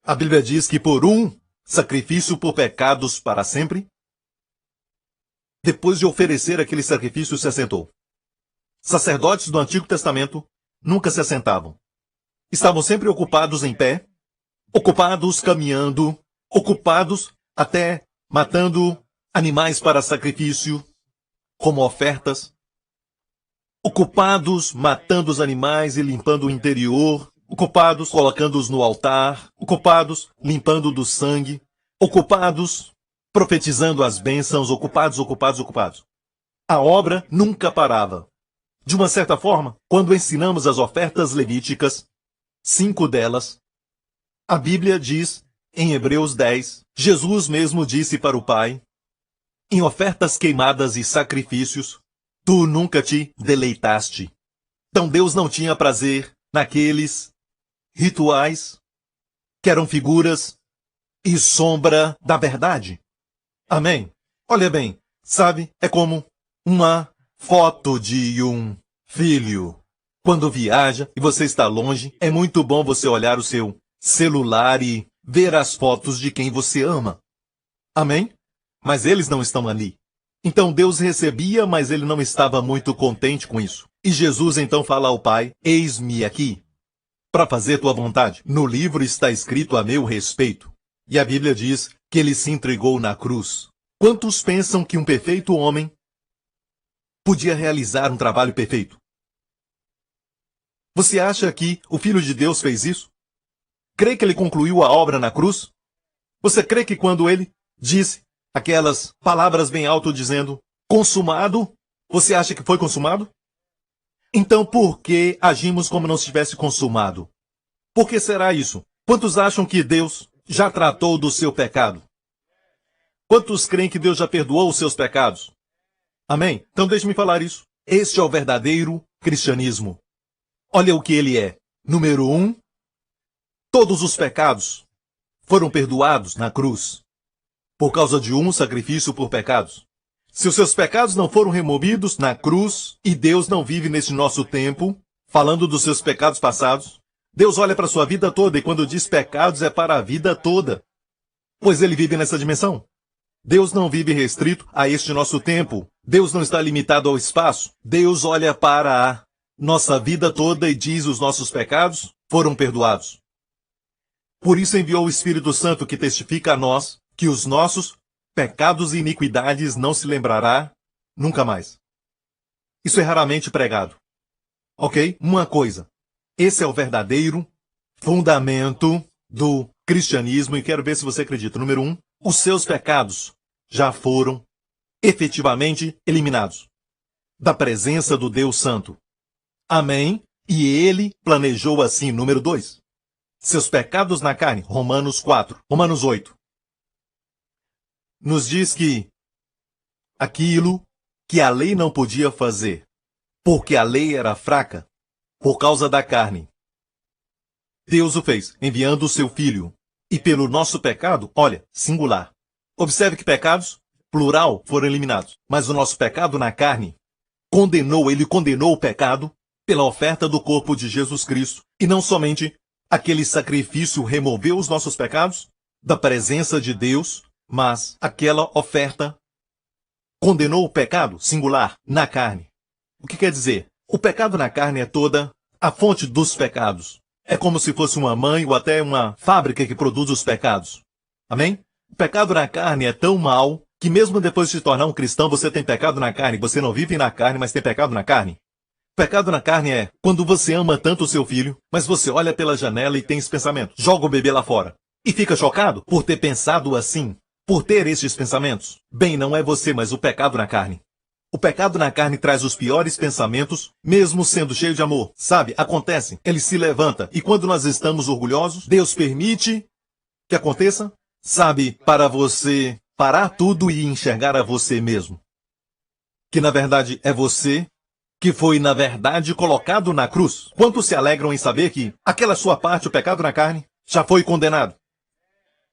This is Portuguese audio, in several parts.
A Bíblia diz que por um sacrifício por pecados para sempre, depois de oferecer aquele sacrifício, se assentou. Sacerdotes do Antigo Testamento nunca se assentavam. Estavam sempre ocupados em pé, ocupados caminhando, ocupados até matando animais para sacrifício, como ofertas, ocupados matando os animais e limpando o interior, ocupados colocando-os no altar, ocupados limpando do sangue, ocupados profetizando as bênçãos, ocupados. A obra nunca parava. De uma certa forma, quando ensinamos as ofertas levíticas, 5 delas, a Bíblia diz, em Hebreus 10, Jesus mesmo disse para o Pai, em ofertas queimadas e sacrifícios, tu nunca te deleitaste. Então Deus não tinha prazer naqueles rituais que eram figuras e sombra da verdade. Amém? Olha bem, sabe, é como uma foto de um filho. Quando viaja e você está longe, é muito bom você olhar o seu celular e ver as fotos de quem você ama. Amém? Mas eles não estão ali. Então Deus recebia, mas ele não estava muito contente com isso. E Jesus então fala ao Pai, eis-me aqui, para fazer tua vontade. No livro está escrito a meu respeito. E a Bíblia diz que ele se entregou na cruz. Quantos pensam que um perfeito homem podia realizar um trabalho perfeito? Você acha que o Filho de Deus fez isso? Crê que ele concluiu a obra na cruz? Você crê que quando ele disse aquelas palavras bem alto dizendo, consumado, você acha que foi consumado? Então por que agimos como não se tivesse consumado? Por que será isso? Quantos acham que Deus já tratou do seu pecado? Quantos creem que Deus já perdoou os seus pecados? Amém? Então deixe-me falar isso. Este é o verdadeiro cristianismo. Olha o que ele é. Número 1, todos os pecados foram perdoados na cruz, por causa de um sacrifício por pecados. Se os seus pecados não foram removidos na cruz, e Deus não vive neste nosso tempo, falando dos seus pecados passados, Deus olha para a sua vida toda, e quando diz pecados é para a vida toda. Pois ele vive nessa dimensão. Deus não vive restrito a este nosso tempo. Deus não está limitado ao espaço. Deus olha para a nossa vida toda e diz os nossos pecados foram perdoados. Por isso enviou o Espírito Santo que testifica a nós que os nossos pecados e iniquidades não se lembrará nunca mais. Isso é raramente pregado. Ok? Uma coisa. Esse é o verdadeiro fundamento do cristianismo e quero ver se você acredita. Número 1, os seus pecados já foram efetivamente eliminados da presença do Deus Santo. Amém? E ele planejou assim. Número 2. Seus pecados na carne. Romanos 4. Romanos 8. Nos diz que aquilo que a lei não podia fazer, porque a lei era fraca, por causa da carne, Deus o fez, enviando o seu Filho. E pelo nosso pecado, olha, singular. Observe que pecados, plural, foram eliminados. Mas o nosso pecado na carne, ele condenou o pecado pela oferta do corpo de Jesus Cristo. E não somente aquele sacrifício removeu os nossos pecados da presença de Deus, mas aquela oferta condenou o pecado, singular, na carne. O que quer dizer? O pecado na carne é toda a fonte dos pecados. É como se fosse uma mãe ou até uma fábrica que produz os pecados. Amém? O pecado na carne é tão mau que mesmo depois de se tornar um cristão, você tem pecado na carne. Você não vive na carne, mas tem pecado na carne. Pecado na carne é quando você ama tanto o seu filho, mas você olha pela janela e tem esse pensamento. Joga o bebê lá fora. E fica chocado por ter pensado assim, por ter estes pensamentos. Bem, não é você, mas o pecado na carne. O pecado na carne traz os piores pensamentos, mesmo sendo cheio de amor. Sabe, acontece, ele se levanta. E quando nós estamos orgulhosos, Deus permite que aconteça, sabe, para você parar tudo e enxergar a você mesmo. Que na verdade é você que foi na verdade colocado na cruz. Quantos se alegram em saber que aquela sua parte, o pecado na carne, já foi condenado?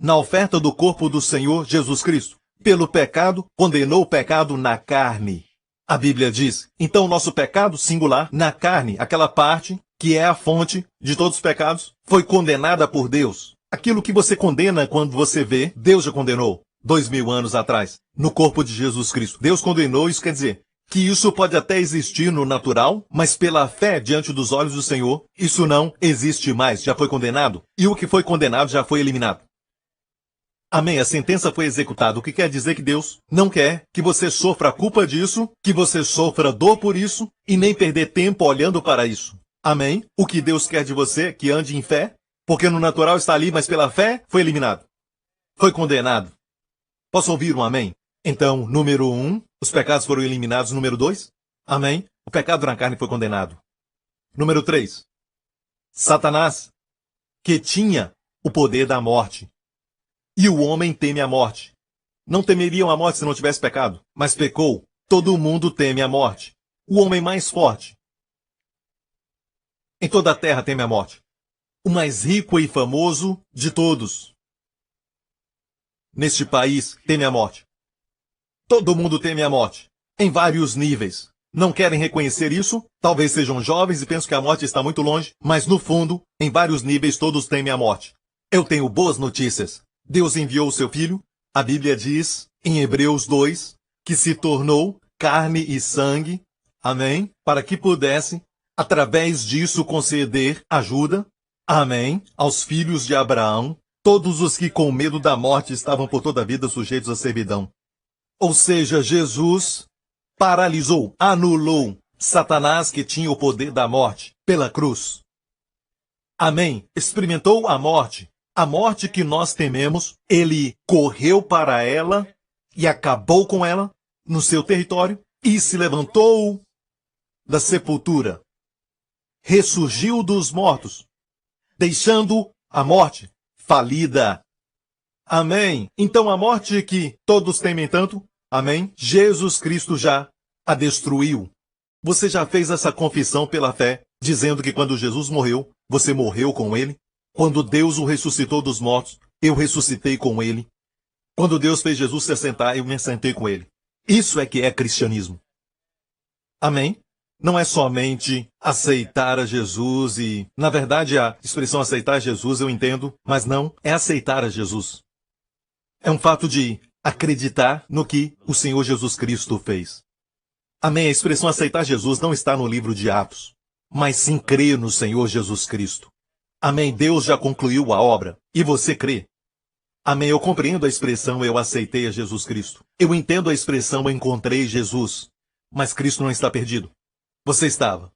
Na oferta do corpo do Senhor Jesus Cristo. Pelo pecado, condenou o pecado na carne. A Bíblia diz, então o nosso pecado singular, na carne, aquela parte que é a fonte de todos os pecados, foi condenada por Deus. Aquilo que você condena quando você vê, Deus já condenou 2000 anos atrás, no corpo de Jesus Cristo. Deus condenou, isso quer dizer que isso pode até existir no natural, mas pela fé diante dos olhos do Senhor, isso não existe mais, já foi condenado. E o que foi condenado já foi eliminado. Amém, a sentença foi executada, o que quer dizer que Deus não quer que você sofra a culpa disso, que você sofra dor por isso, e nem perder tempo olhando para isso. Amém? O que Deus quer de você é que ande em fé, porque no natural está ali, mas pela fé foi eliminado. Foi condenado. Posso ouvir um amém? Então, número 1, os pecados foram eliminados. Número 2, amém? O pecado na carne foi condenado. Número 3, Satanás, que tinha o poder da morte. E o homem teme a morte. Não temeriam a morte se não tivesse pecado, mas pecou. Todo mundo teme a morte. O homem mais forte em toda a terra teme a morte. O mais rico e famoso de todos neste país teme a morte. Todo mundo teme a morte, em vários níveis. Não querem reconhecer isso? Talvez sejam jovens e pensam que a morte está muito longe, mas no fundo, em vários níveis, todos temem a morte. Eu tenho boas notícias. Deus enviou o seu Filho, a Bíblia diz, em Hebreus 2, que se tornou carne e sangue, amém, para que pudesse, através disso, conceder ajuda, amém, aos filhos de Abraão, todos os que com medo da morte estavam por toda a vida sujeitos à servidão. Ou seja, Jesus paralisou, anulou Satanás, que tinha o poder da morte, pela cruz. Amém. Experimentou a morte que nós tememos, ele correu para ela e acabou com ela no seu território e se levantou da sepultura. Ressurgiu dos mortos, deixando a morte falida. Amém. Então a morte que todos temem tanto, amém, Jesus Cristo já a destruiu. Você já fez essa confissão pela fé, dizendo que quando Jesus morreu, você morreu com ele? Quando Deus o ressuscitou dos mortos, eu ressuscitei com ele. Quando Deus fez Jesus se assentar, eu me assentei com ele. Isso é que é cristianismo. Amém? Não é somente aceitar a Jesus e, na verdade, a expressão aceitar Jesus eu entendo, mas não é aceitar a Jesus. É um fato de acreditar no que o Senhor Jesus Cristo fez. Amém? A expressão aceitar Jesus não está no livro de Atos, mas sim crer no Senhor Jesus Cristo. Amém? Deus já concluiu a obra e você crê. Amém? Eu compreendo a expressão eu aceitei a Jesus Cristo. Eu entendo a expressão eu encontrei Jesus, mas Cristo não está perdido. Você estava.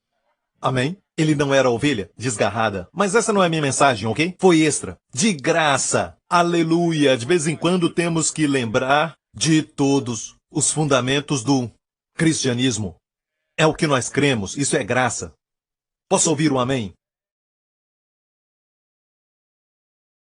Amém? Ele não era ovelha desgarrada. Mas essa não é a minha mensagem, ok? Foi extra. De graça. Aleluia. De vez em quando temos que lembrar de todos os fundamentos do cristianismo. É o que nós cremos. Isso é graça. Posso ouvir um amém?